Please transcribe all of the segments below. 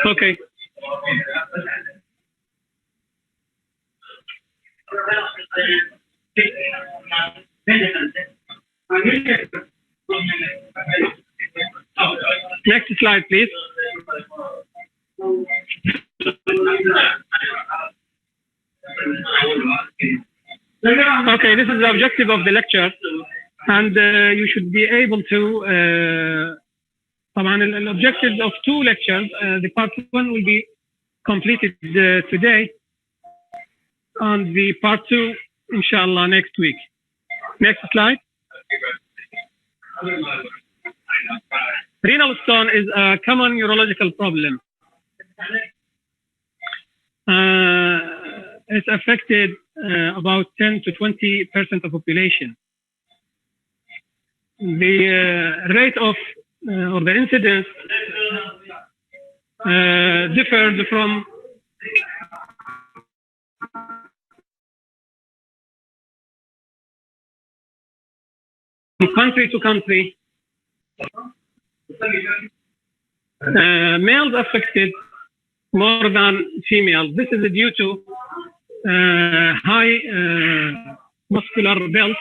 Okay. Next slide, please. Okay, this is the objective of the lecture, and you should be able to. The objectives of 2 lectures. The part 1 will be completed today, and the part 2, inshallah, next week. Next slide. Renal stone is a common neurological problem. It's affected about 10 to 20% of population. The rate of or the incidence differs from country to country. Males affected more than females. This is due to high muscular build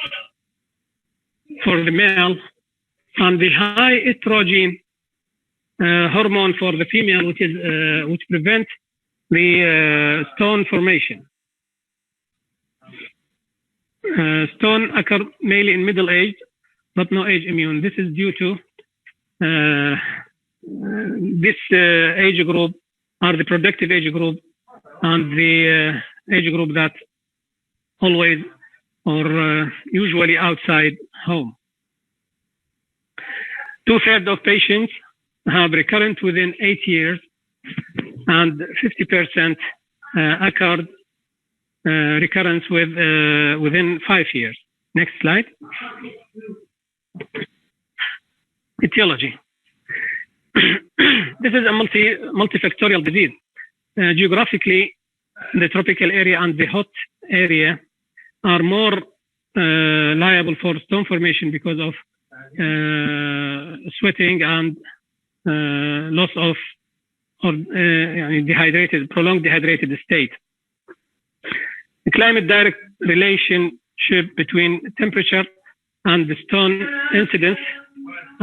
for the male and the high estrogen hormone for the female, which prevents the stone formation. Stone occur mainly in middle age, but no age immune. This is due to this age group are the productive age group and the age group that always or usually outside home. 2/3 of patients have recurrent within 8 years, and 50% occurred recurrence within 5 years. Next slide. Etiology. This is a multifactorial disease. Geographically, the tropical area and the hot area are more liable for stone formation because of sweating and loss of prolonged dehydrated state. The climate direct relationship between temperature and the stone incidence,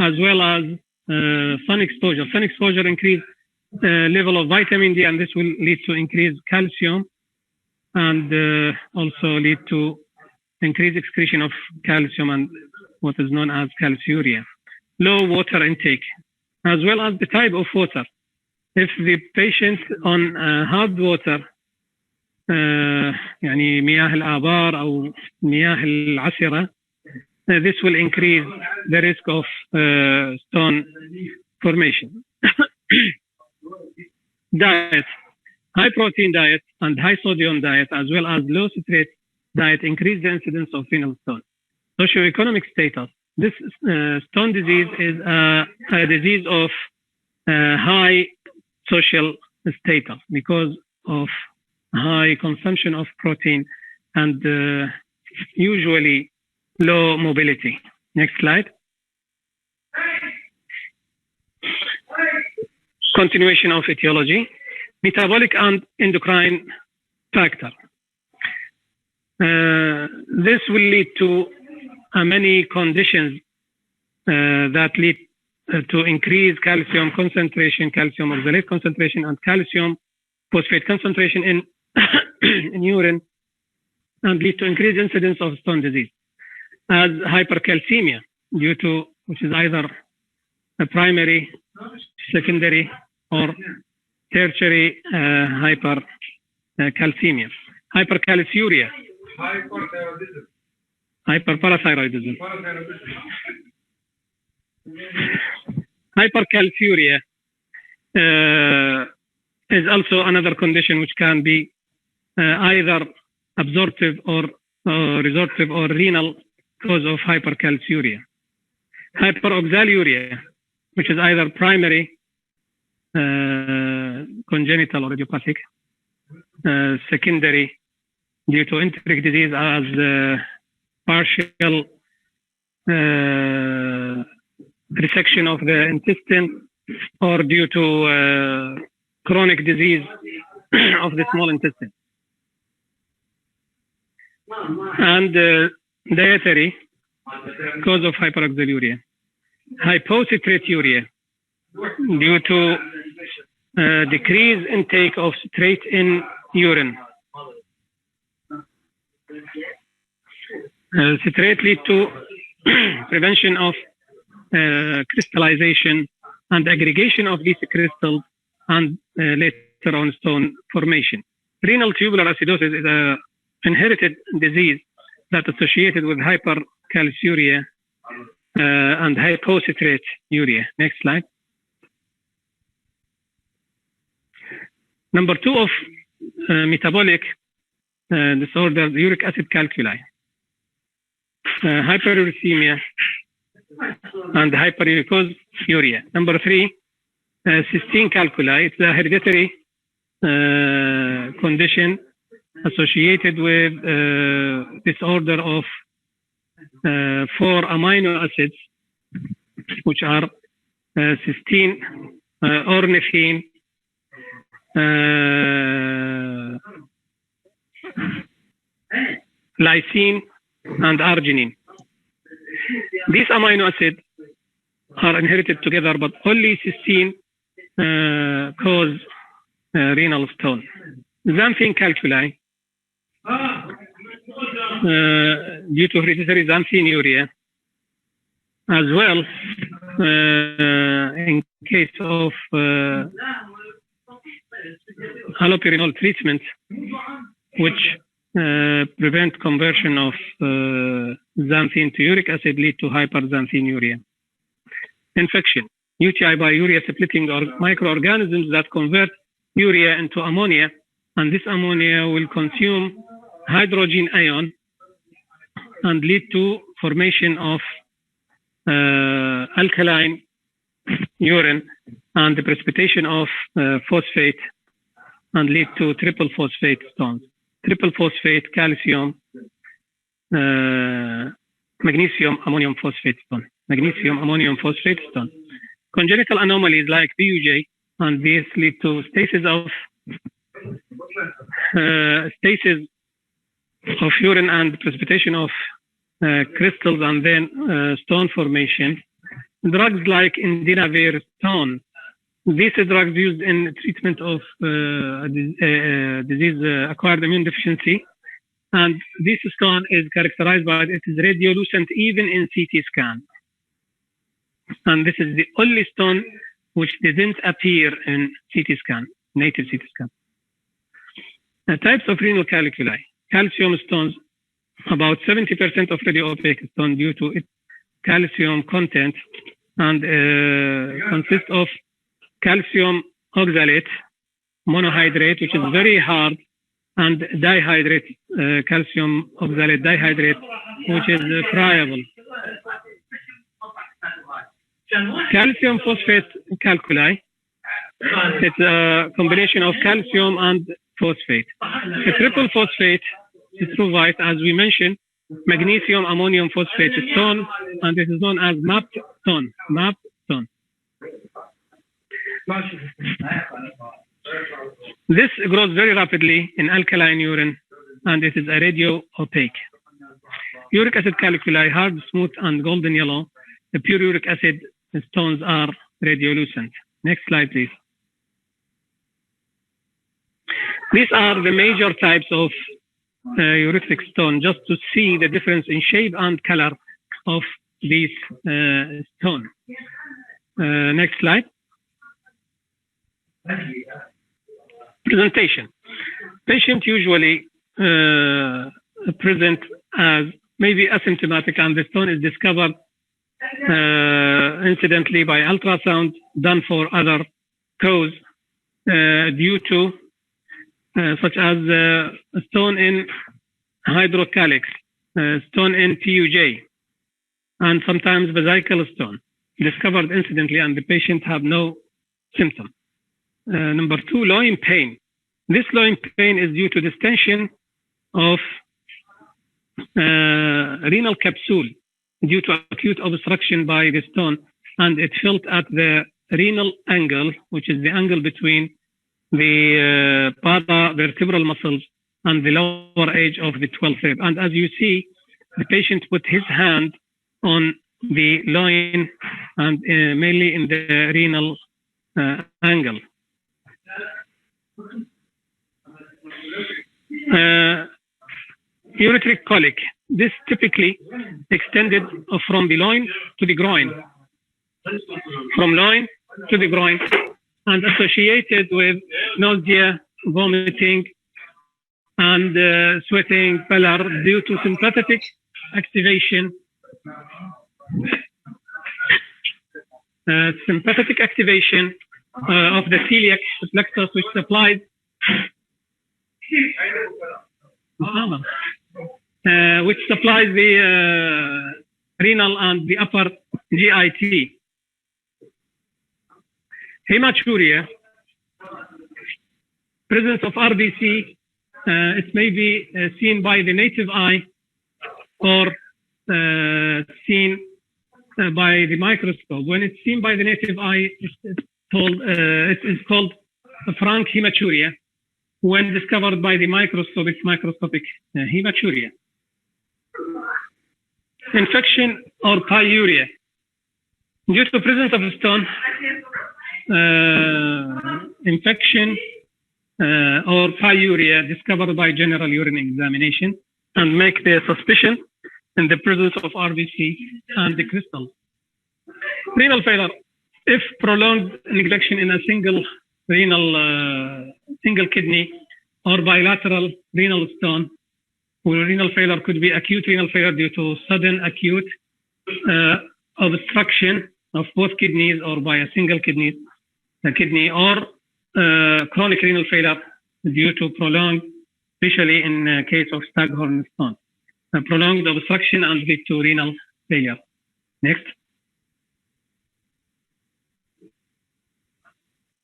as well as sun exposure. Sun exposure increase level of vitamin D, and this will lead to increased calcium and also lead to increased excretion of calcium and what is known as calciuria. Low water intake, as well as the type of water. If the patient on hard water, يعني مياه الآبار أو مياه العسرة, this will increase the risk of stone formation. Diet. High protein diet and high sodium diet, as well as low citrate diet, increase the incidence of renal stone. Socioeconomic status. This stone disease is a disease of high social status because of high consumption of protein and usually low mobility. Next slide. Continuation of etiology. Metabolic and endocrine factor. This will lead to many conditions that lead to increase calcium concentration, calcium oxalate concentration, and calcium phosphate concentration in, in urine, and lead to increased incidence of stone disease. As hypercalcemia, due to which is either a primary, secondary, or tertiary hypercalcemia. Hypercalciuria. Hyperparathyroidism. Hypercalciuria is also another condition which can be either absorptive or resorptive or renal cause of hypercalciuria. Hyperoxaluria, which is either primary, congenital or idiopathic, secondary due to enteric disease as partial resection of the intestine or due to chronic disease of the small intestine. And dietary cause of hyperoxaluria. Hypocitraturia due to decreased intake of citrate in urine. Citrate lead to prevention of crystallization and aggregation of these crystals and later on stone formation. Renal tubular acidosis is an inherited disease that is associated with hypercalciuria and hypocitraturia. Next slide. Number 2 of metabolic disorder, uric acid calculi, hyperuricemia and hyperuricemia. Number 3, cystine calculi. It's a hereditary condition associated with disorder of 4 amino acids, which are cysteine, ornithine, lysine, and arginine. These amino acids are inherited together, but only cysteine cause renal stone. Xanthine calculi, due to hereditary xanthinuria, as well in case of haloperidol treatment, which prevent conversion of xanthine to uric acid, lead to hyperxanthinuria. Infection, UTI by urea splitting or microorganisms that convert urea into ammonia, and this ammonia will consume hydrogen ion and lead to formation of alkaline urine and the precipitation of phosphate and lead to triple phosphate stones. Triple phosphate, calcium, magnesium, ammonium phosphate stone. Magnesium, ammonium phosphate stone. Congenital anomalies like PUJ, and these lead to stasis of urine and precipitation of crystals and then stone formation. Drugs like indinavir stone. These are drugs used in treatment of disease acquired immune deficiency, and this stone is characterized by it is radiolucent even in CT scan, and this is the only stone which didn't appear in CT scan, native CT scan. Types of renal calculi. Calcium stones, about 70% of radiopaque stone due to its calcium content, and consist of calcium oxalate, monohydrate, which is very hard, and dihydrate, calcium oxalate dihydrate, which is friable. Calcium phosphate calculi, it's a combination of calcium and phosphate. A triple phosphate is provide, as we mentioned, magnesium ammonium phosphate stone, and this is known as MAP stone. MAP stone. This grows very rapidly in alkaline urine, and it is a radio opaque. Uric acid calculi, hard, smooth, and golden yellow. The pure uric acid stones are radiolucent. Next slide, please. These are the major types of urethric stone, just to see the difference in shape and color of these stone. Next slide. Presentation. Patient usually present as maybe asymptomatic, and the stone is discovered incidentally by ultrasound done for other cause due to such as stone in hydrocalyx, stone in PUJ, and sometimes vesical stone discovered incidentally, and the patient have no symptom. Number 2, loin pain. This loin pain is due to distension of renal capsule due to acute obstruction by the stone, and it felt at the renal angle, which is the angle between the paravertebral muscles and the lower edge of the 12th rib. And as you see, the patient put his hand on the loin and mainly in the renal angle. Ureteric colic. This typically extended from the loin to the groin, from loin to the groin, and associated with nausea, vomiting, and sweating, pallor due to sympathetic activation. Sympathetic activation of the celiac plexus, which supplies the renal and the upper GIT. Hematuria, presence of RBC, it may be seen by the native eye or seen by the microscope. When it's seen by the native eye, it is called frank hematuria. When discovered by the microscope, it's microscopic hematuria. Infection or pyuria. Due to presence of a stone, infection or pyuria discovered by general urine examination and make the suspicion in the presence of RBC and the crystals. Renal failure. If prolonged neglection in a single kidney or bilateral renal stone, renal failure could be acute renal failure due to sudden acute obstruction of both kidneys or by a single kidney, or chronic renal failure due to prolonged, especially in case of Staghorn stone. Prolonged obstruction and lead to renal failure. Next.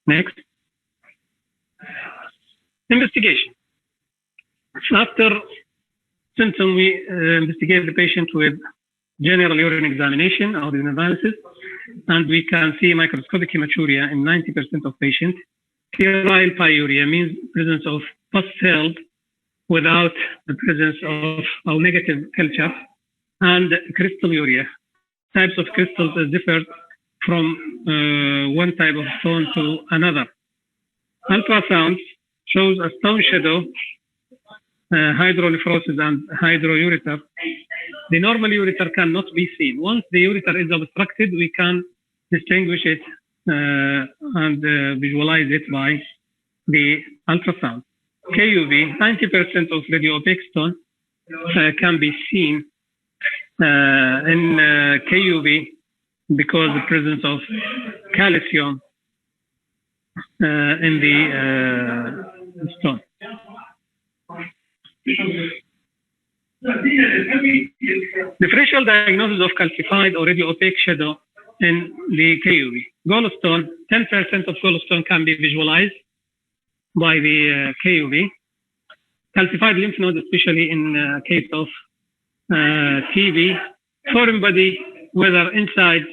Next. Investigation. After symptom, we investigate the patient with general urine examination or urinalysis, and we can see microscopic hematuria in 90% of patients. Sterile pyuria means presence of pus cells without the presence of a negative culture, and crystalluria. Types of crystals differ from one type of stone to another. Ultrasound shows a stone shadow, hydronephrosis and hydroureter. The normal ureter cannot be seen. Once the ureter is obstructed, we can distinguish it and visualize it by the ultrasound. KUV, 90% of radiopaque stone can be seen in KUV because the presence of calcium in the stone. Differential diagnosis of calcified or radiopaque shadow in the KUV. Gallstone, 10% of gallstone can be visualized by the KUV. Calcified lymph nodes, especially in case of TB. Foreign body, whether inside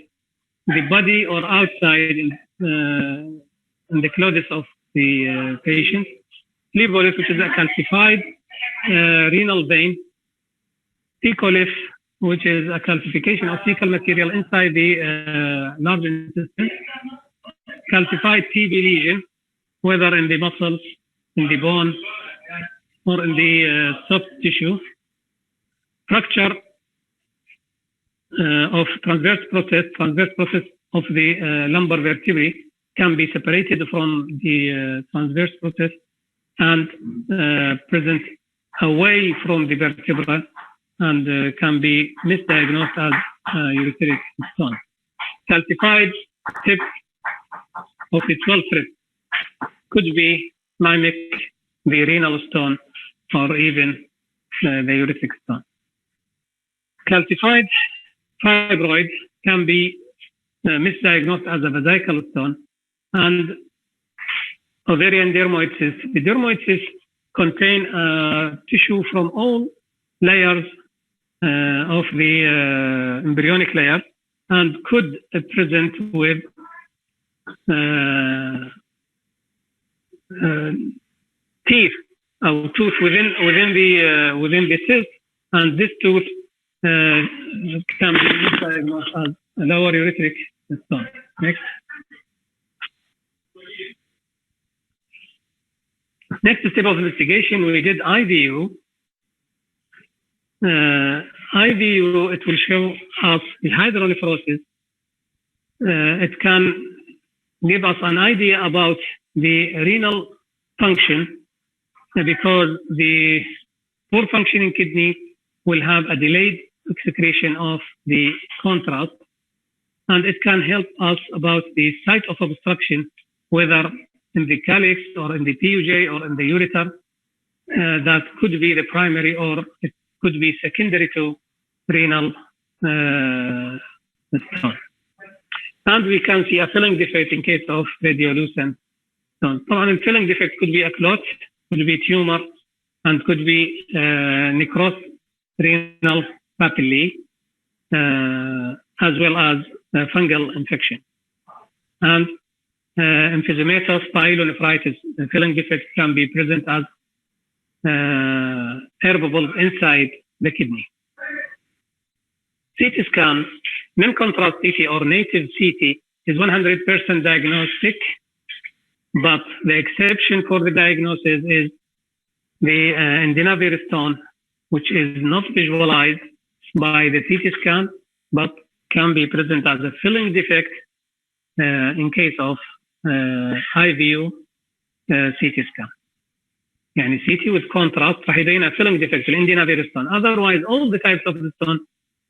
the body or outside in the clothes of the patient. Phlebolith, which is a calcified renal vein. Ecolith, which is a calcification of fecal material inside the large intestine. Calcified TB lesion, whether in the muscles, in the bone, or in the soft tissue. Fracture of transverse process of the lumbar vertebrae can be separated from the transverse process and present away from the vertebra and can be misdiagnosed as ureteric stone. Calcified tip of the 12th rib could be mimic the renal stone or even the ureteric stone. Calcified fibroid can be misdiagnosed as a vesical stone, and ovarian dermoids. The dermoids contain tissue from all layers of the embryonic layer and could present with teeth or tooth within the cyst, and this tooth can be misdiagnosed as a lower ureteric stone. Next. Next step of investigation, we did IVU. IVU, it will show us the hydronephrosis. It can give us an idea about the renal function, because the poor functioning kidney will have a delayed excretion of the contrast, and it can help us about the site of obstruction, whether in the calyx or in the PUJ or in the ureter. That could be the primary, or it could be secondary to renal stone. And we can see a filling defect in case of radiolucent stone. So a filling defect could be a clot, could be tumor, and could be necrosis renal papillae, as well as fungal infection. And emphysematous pyelonephritis, the filling defect can be present as air bubbles inside the kidney. CT scan, non-contrast CT or native CT is 100% diagnostic, but the exception for the diagnosis is the endoscopic stone, which is not visualized by the CT scan, but can be present as a filling defect in case of IVU CT scan. يعني CT with contrast راح يبين a filling defect في endoscopic stone. Otherwise, all the types of the stone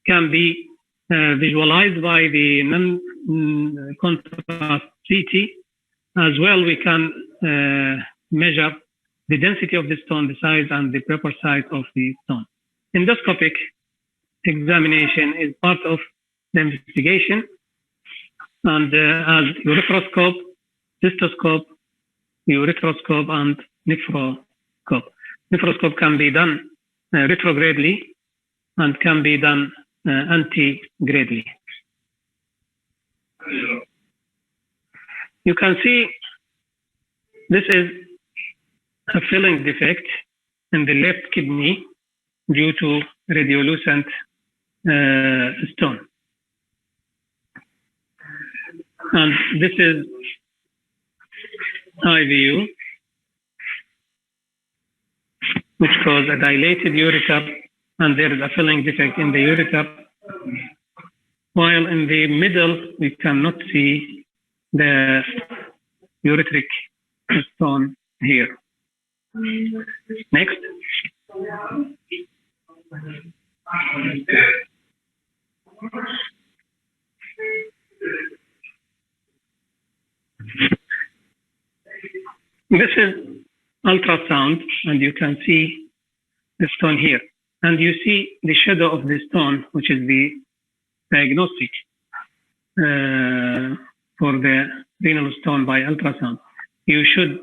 can be visualized by the non-contrast CT. As well, we can measure the density of the stone, the size, and the proper size of the stone. Endoscopic examination is part of the investigation, and as urethroscope, cystoscope, ureteroscope, and nephroscope. Nephroscope can be done retrogradely and can be done antegradely. You can see this is a filling defect in the left kidney due to radiolucent stone. And this is IVU, which causes a dilated ureter, and there is a filling defect in the ureter. While in the middle, we cannot see the ureteric stone here. Next. This is ultrasound, and you can see the stone here. And you see the shadow of the stone, which is the diagnostic for the renal stone by ultrasound. You should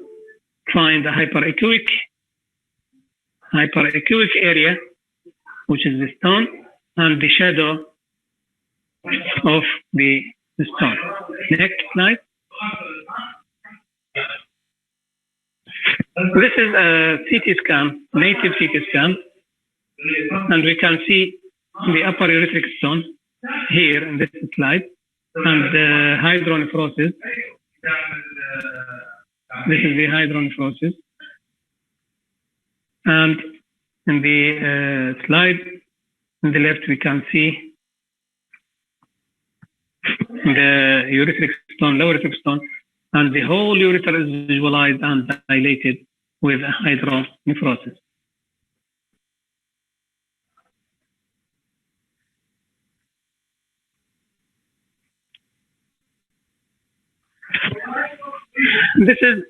find a hyperechoic area, which is the stone, and the shadow of the stone. Next slide. This is a CT scan, native CT scan, and we can see the upper ureteric stone here in this slide, and the hydronephrosis. This is the hydronephrosis. And in the slide on the left, we can see the ureteric stone, lower ureteric stone, and the whole ureter is visualized and dilated with hydronephrosis. This is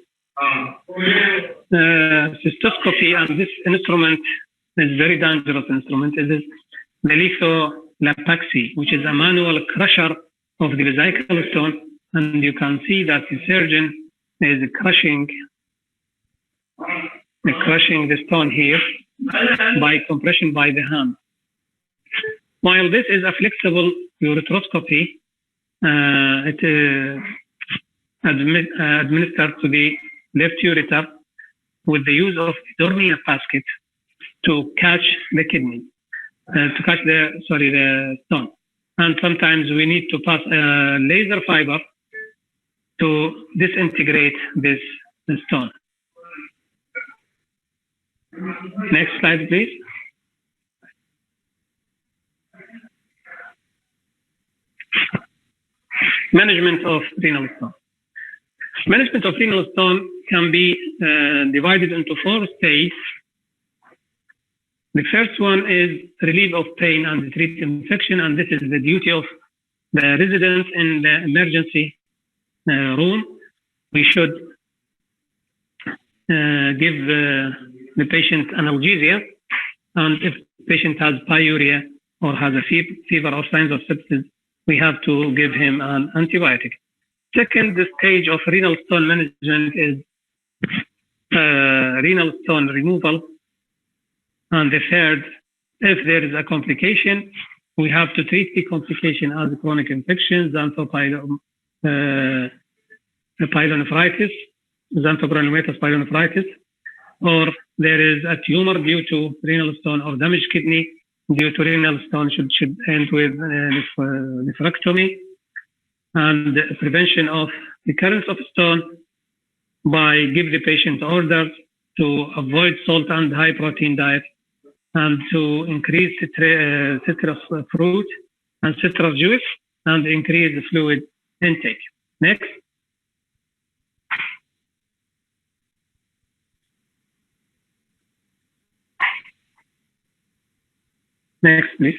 cystoscopy, and this instrument is a very dangerous instrument. It is the lithotripsy, which is a manual crusher of the vesical stone, and you can see that the surgeon is crushing the stone here by compression by the hand. While this is a flexible ureteroscopy, it administered to the left ureter with the use of Dornier basket to catch the kidney, to catch the stone. And sometimes we need to pass a laser fiber to disintegrate this stone. Next slide, please. Management of renal stone. Management of renal stone can be divided into 4 stages. The first one is relief of pain and treat infection, and this is the duty of the residents in the emergency room. We should give the patient analgesia, and if the patient has pyuria or has a fever or signs of sepsis, we have to give him an antibiotic. Second stage of renal stone management is renal stone removal. And the third, if there is a complication, we have to treat the complication as chronic infections, pyelonephritis, xanthogranulomatous pyelonephritis, or there is a tumor due to renal stone or damaged kidney due to renal stone should end with nephrectomy, and prevention of recurrence of stone by give the patient orders to avoid salt and high protein diet, and to increase citrus fruit and citrus juice, and increase the fluid intake. Next. Next, please.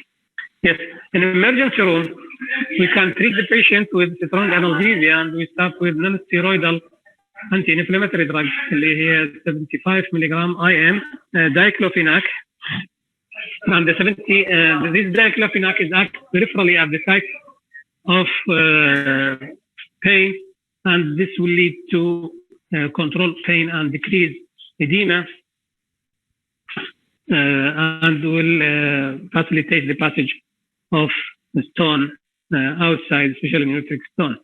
Yes, in emergency room, we can treat the patient with strong analgesia, and we start with non-steroidal anti-inflammatory drugs. Here, 75 milligram IM diclofenac. And this diclofenac is acted peripherally at the site of pain, and this will lead to control pain and decrease edema, and will facilitate the passage of the stone outside, especially nucleic stone.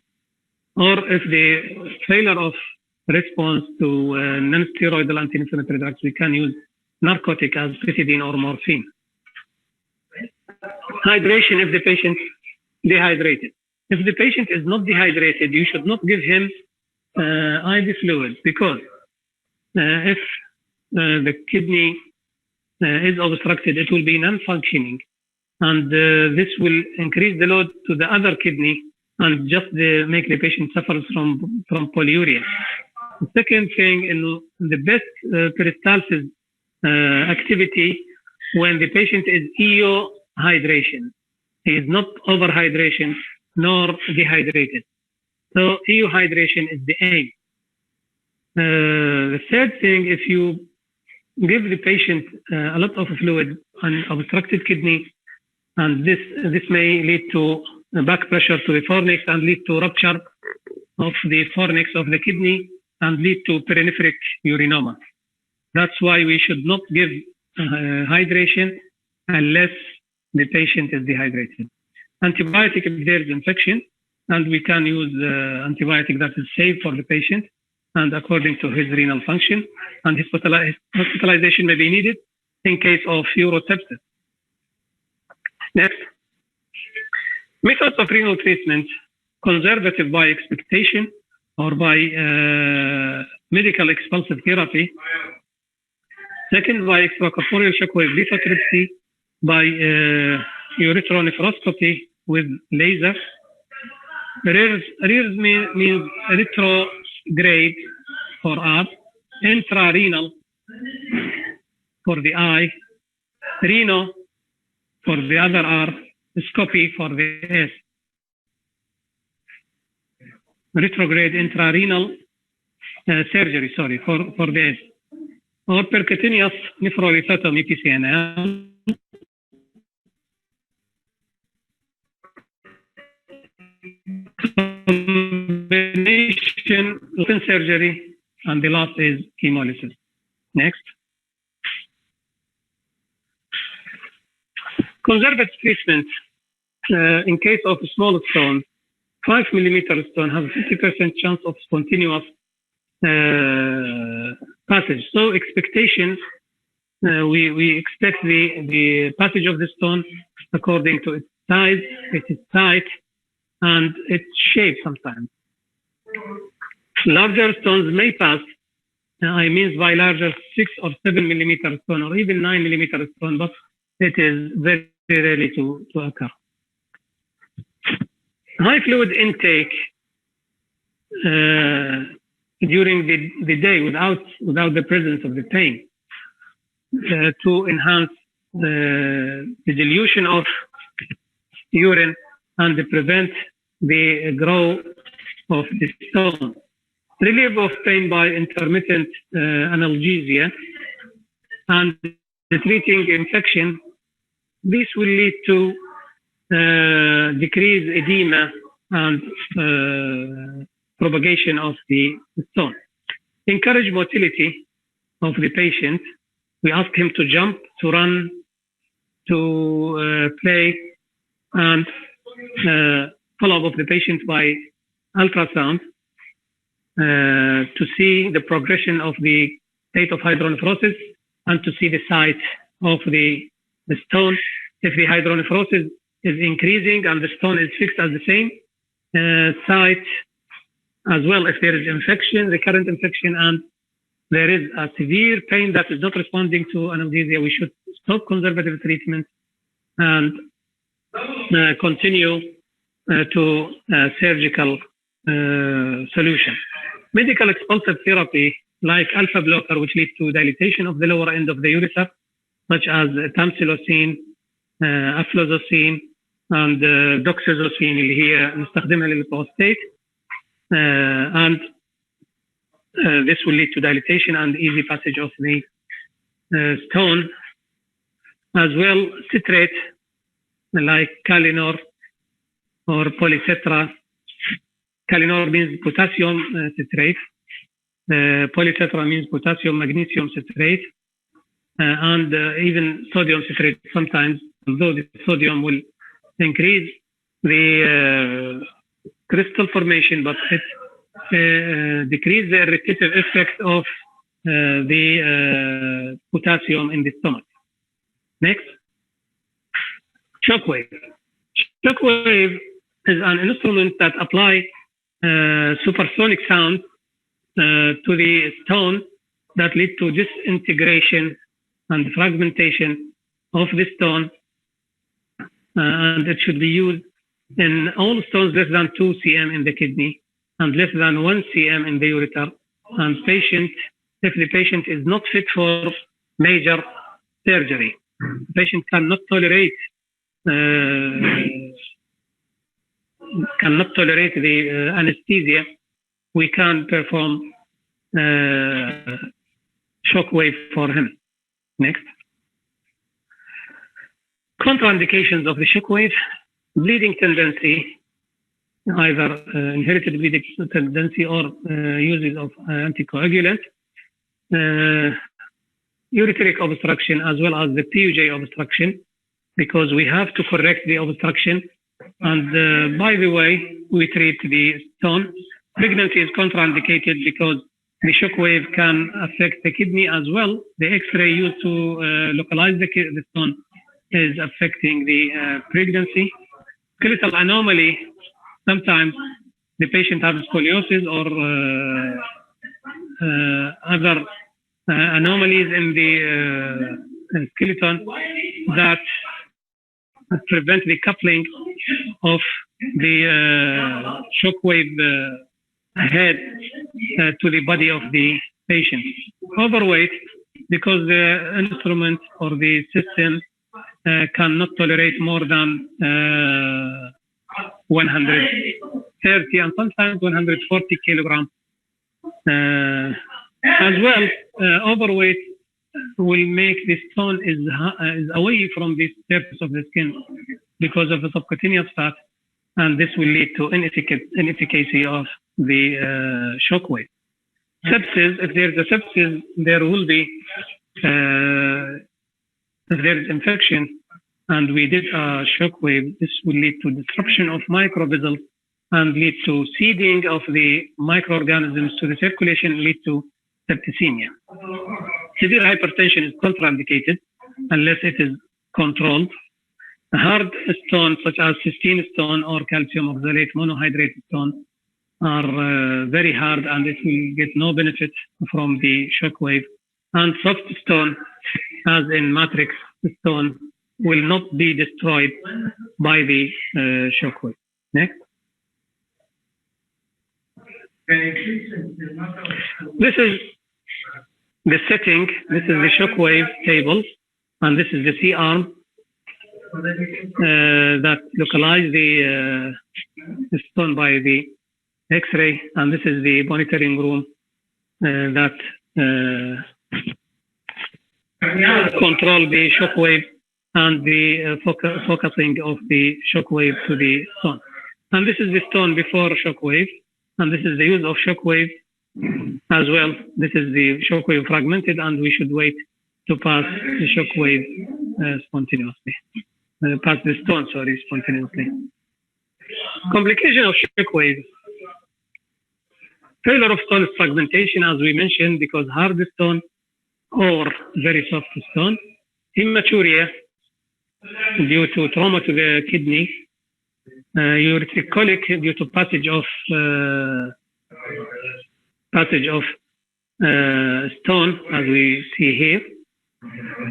Or if the failure of response to non-steroidal anti-inflammatory drugs, we can use narcotic as pethidine or morphine. Hydration if the patient is dehydrated. If the patient is not dehydrated, you should not give him IV fluid, because if the kidney is obstructed, it will be non-functioning, and this will increase the load to the other kidney and just make the patient suffer from polyuria. The second thing, in the best peristalsis activity when the patient is EO hydration. He is not overhydration nor dehydrated. So EO hydration is the aim. The third thing, if you give the patient a lot of fluid and obstructed kidney, and this may lead to back pressure to the fornix and lead to rupture of the fornix of the kidney and lead to perinephric urinoma. That's why we should not give hydration unless the patient is dehydrated. Antibiotic if there is infection, and we can use antibiotic that is safe for the patient and according to his renal function, and hospitalization may be needed in case of urosepsis. Next. Methods of renal treatment: conservative by expectation or by medical expulsive therapy. Second, by extracorporeal shockwave lithotripsy, by uretronephroscopy with laser. RERS means retrograde for R, intrarenal for the I, reno for the other R, scopy for the S. Retrograde intrarenal surgery, for the S. Or percutaneous nephrolithotomy, PCNL. Combination open surgery, and the last is hemolysis. Next. Conservative treatment in case of small stones. 5 millimeter stone has a 50% chance of spontaneous passage. So expectations, we expect the passage of the stone according to its size, its height, and its shape sometimes. Larger stones may pass. I mean by larger 6 or 7 millimeter stone or even 9 millimeter stone, but it is very rarely to occur. High fluid intake during the day without the presence of the pain to enhance the dilution of urine and prevent the growth of the stone. Relief of pain by intermittent analgesia and the treating infection. This will lead to decrease edema and propagation of the stone. Encourage motility of the patient. We ask him to jump, to run, to play, and follow up of the patient by ultrasound to see the progression of the state of hydronephrosis and to see the site of the stone. If the hydronephrosis is increasing and the stone is fixed at the same site, as well if there is infection, recurrent infection, and there is a severe pain that is not responding to analgesia, we should stop conservative treatment and continue to surgical solution. Medical expulsive therapy like alpha blocker, which leads to dilatation of the lower end of the ureter, such as tamsulosin, aflazocin, and doxazocin اللي هي نستخدمها للبروستات, and this will lead to dilatation and easy passage of the stone. As well, citrate like Calinor or Polycetra. Calinor means potassium citrate. Polycetra means potassium magnesium citrate, and even sodium citrate sometimes, although the sodium will increase the crystal formation, but it decrease the irritative effect of the potassium in the stomach. Next, Shockwave. Shockwave is an instrument that applies supersonic sound to the stone that lead to disintegration and fragmentation of the stone, and it should be used in all stones less than 2 cm in the kidney and less than 1 cm in the ureter, and if the patient is not fit for major surgery, the patient cannot tolerate the anesthesia, we can perform shockwave for him. Next. Contraindications of the shockwave: bleeding tendency, either inherited bleeding tendency or uses of anticoagulant, ureteric obstruction, as well as the PUJ obstruction, because we have to correct the obstruction. And by the way, we treat the stone. Pregnancy is contraindicated because the shockwave can affect the kidney as well. The X-ray used to localize the stone is affecting the pregnancy. Skeletal anomaly, sometimes the patient has scoliosis or other anomalies in the skeleton that prevent the coupling of the shockwave head to the body of the patient. Overweight, because the instrument or the system cannot tolerate more than 130 and sometimes 140 kilograms. As well, overweight will make the stone is away from the surface of the skin because of the subcutaneous fat, and this will lead to inefficacy of the shockwave. Sepsis, if there is a sepsis, there will be, if there is infection and we did a shockwave, this will lead to disruption of microvessels and lead to seeding of the microorganisms to the circulation and lead to septicemia. Severe hypertension is contraindicated unless it is controlled. A hard stone such as cysteine stone or calcium oxalate monohydrate stone are very hard and it will get no benefit from the shockwave. And soft stone, as in matrix stone, will not be destroyed by the shockwave. Next. This is the setting. This is the shockwave table, and this is the C-arm that localize the stone by the X-ray, and this is the monitoring room that control the shockwave and the focusing of the shockwave to the stone. And this is the stone before shockwave, and this is the use of shockwave as well. This is the shockwave fragmented, and we should wait to pass the shockwave spontaneously. Pass the stone, sorry, spontaneously. Complication of shockwave. Failure of stone fragmentation, as we mentioned, because hard stone or very soft stone. Hematuria due to trauma to the kidney. Ureteric colic due to passage of stone, as we see here.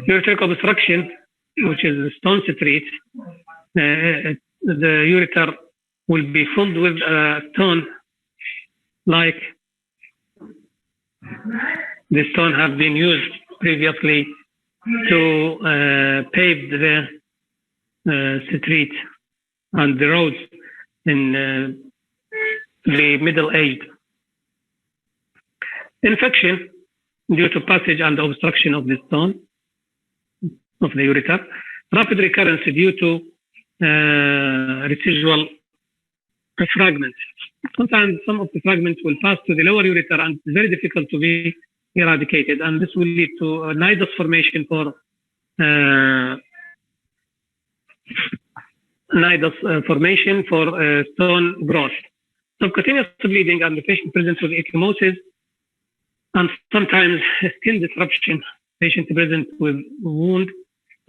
Ureteric obstruction, which is stone street. The ureter will be filled with stone, like the stone have been used previously to pave the street and the roads in the Middle Age. Infection due to passage and obstruction of the stone of the ureter. Rapid recurrence due to residual fragments. Sometimes some of the fragments will pass to the lower ureter and it's very difficult to be eradicated, and this will lead to a nidus formation for stone growth. Subcutaneous bleeding, and the patient presents with ecchymosis and sometimes skin disruption. Patient present with wound,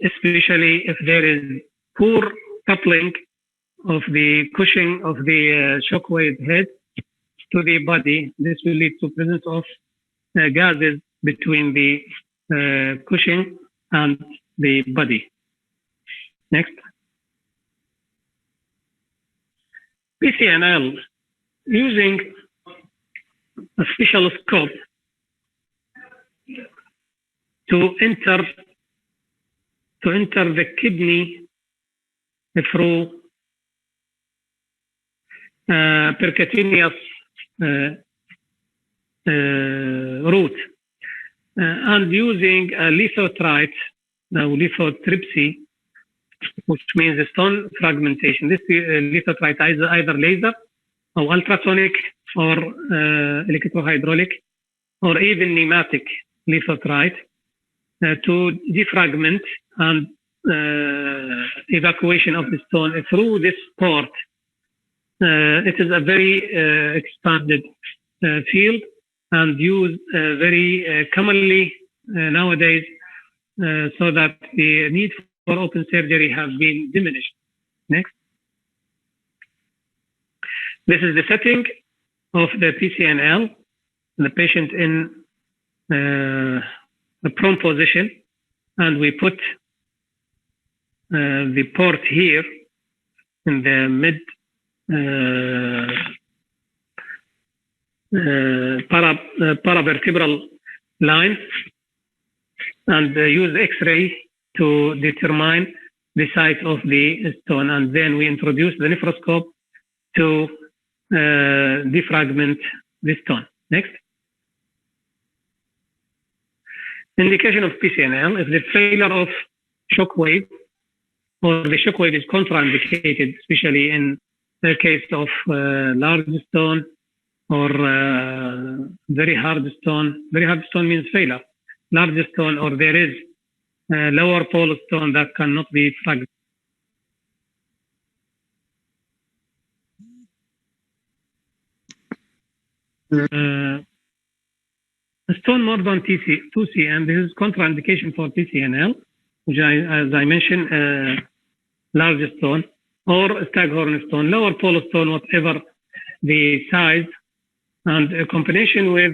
especially if there is poor coupling of the cushion of the shockwave head to the body. This will lead to presence of gases between the cushion and the body. Next. PCNL, using a special scope to enter the kidney through percutaneous route, and using a lithotripsy, which means stone fragmentation. This lithotripsy is either laser or ultrasonic or electrohydraulic or even pneumatic lithotripsy to defragment and evacuation of the stone through this port. It is a very expanded field and used very commonly nowadays, so that the need for open surgery has been diminished. Next. This is the setting of the PCNL, the patient in the prone position, and we put the port here in the mid paravertebral line, and use X-ray to determine the size of the stone, and then we introduce the nephroscope to defragment the stone. Next. Indication of PCNL: if the failure of shockwave or the shockwave is contraindicated, especially in the case of large stone or very hard stone. Very hard stone means failure. Large stone, or there is lower pole stone that cannot be fragmented. stone more than 2 cm. This is contraindication for PCNL, which as I mentioned, large stone or staghorn stone, lower pole stone, whatever the size, and a combination with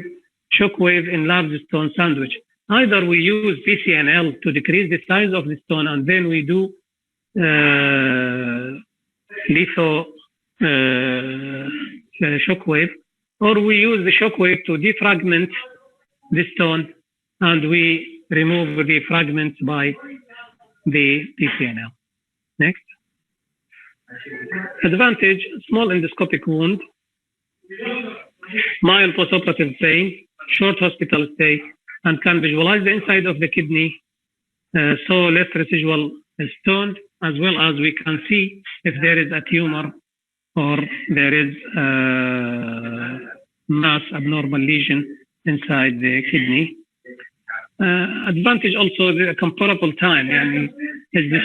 Shockwave in large stone sandwich. Either we use PCNL to decrease the size of the stone, and then we do Shockwave, or we use the Shockwave to defragment the stone, and we remove the fragments by the PCNL. Next. Advantage: small endoscopic wound, mild postoperative pain, short hospital stay, and can visualize the inside of the kidney, so less residual stone, as well as we can see if there is a tumor or there is mass abnormal lesion inside the kidney. Advantage also the comparable time, and it's the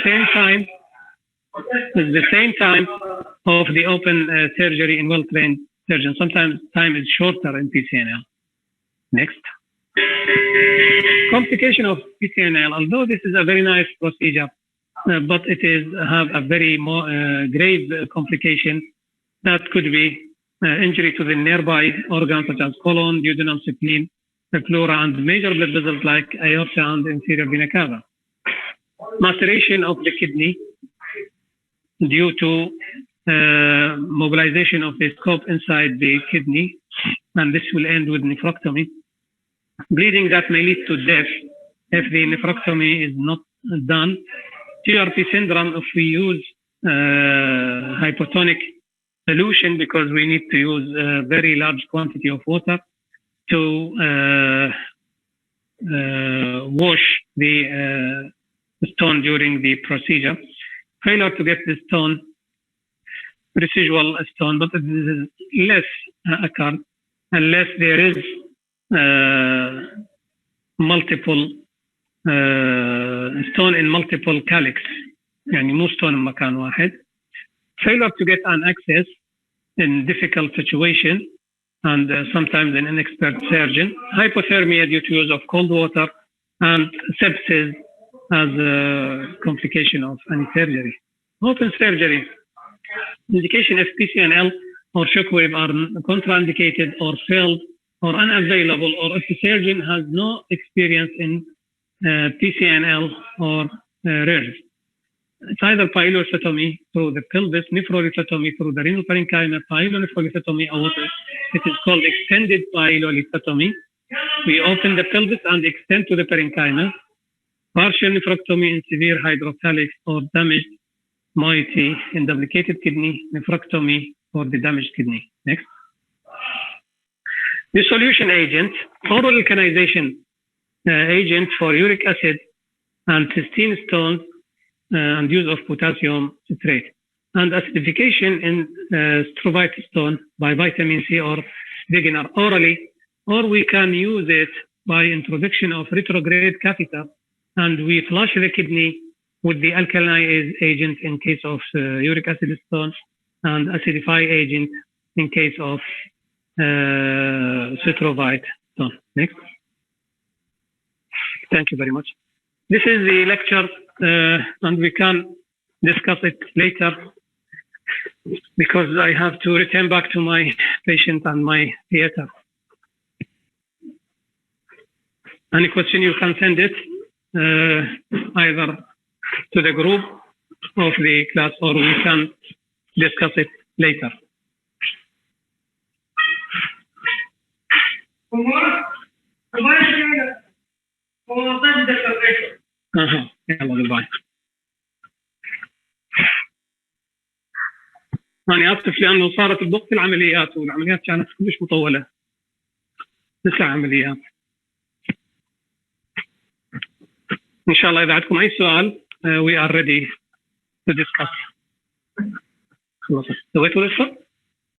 same time of the open surgery in well-trained surgeons. Sometimes time is shorter in PCNL. Next. Complication of PCNL. Although this is a very nice procedure, but it have a very grave complication that could be injury to the nearby organs such as colon, duodenum, spleen, the pleura, and major blood vessels like aorta and inferior vena cava. Maceration of the kidney due to mobilization of the scope inside the kidney, and this will end with nephrectomy. Bleeding that may lead to death if the nephrectomy is not done. TRP syndrome if we use hypotonic solution, because we need to use a very large quantity of water to wash the stone during the procedure. Failure to get the stone, residual stone, but it is less occurred unless there is multiple stone in multiple calyx, يعني مو stone in مكان واحد. Failure to get an access in difficult situation and sometimes an inexpert surgeon. Hypothermia due to use of cold water, and sepsis as a complication of any surgery. Open surgery. Indication if PCNL or Shockwave are contraindicated or failed or unavailable, or if the surgeon has no experience in PCNL or RERS. It's either pyelolithotomy through the pelvis, nephrolithotomy through the renal parenchyma, pyelonephrolithotomy, or what it is called extended pyelolithotomy. We open the pelvis and extend to the parenchyma. Partial nephrectomy in severe hydrocephalic or damaged moiety in duplicated kidney, nephrectomy for the damaged kidney. Next. Dissolution agent, oral alkalization agent for uric acid and cystine stones, and use of potassium citrate, and acidification in strovite stone by vitamin C or Wegener orally, or we can use it by introduction of retrograde catheter, and we flush the kidney with the alkaline agent in case of uric acid stone, and acidify agent in case of strovite stone. Next. Thank you very much. This is the lecture, and we can discuss it later because I have to return back to my patient and my theater. Any question, you can send it either to the group of the class, or we can discuss it later. يلا باي. أنا آسف لأنه صارت بوقت العمليات، والعمليات كانت كلش مطولة. لسه عمليات. إن شاء الله إذا عندكم أي سؤال we are ready to discuss. خلاص سويتوا لسه؟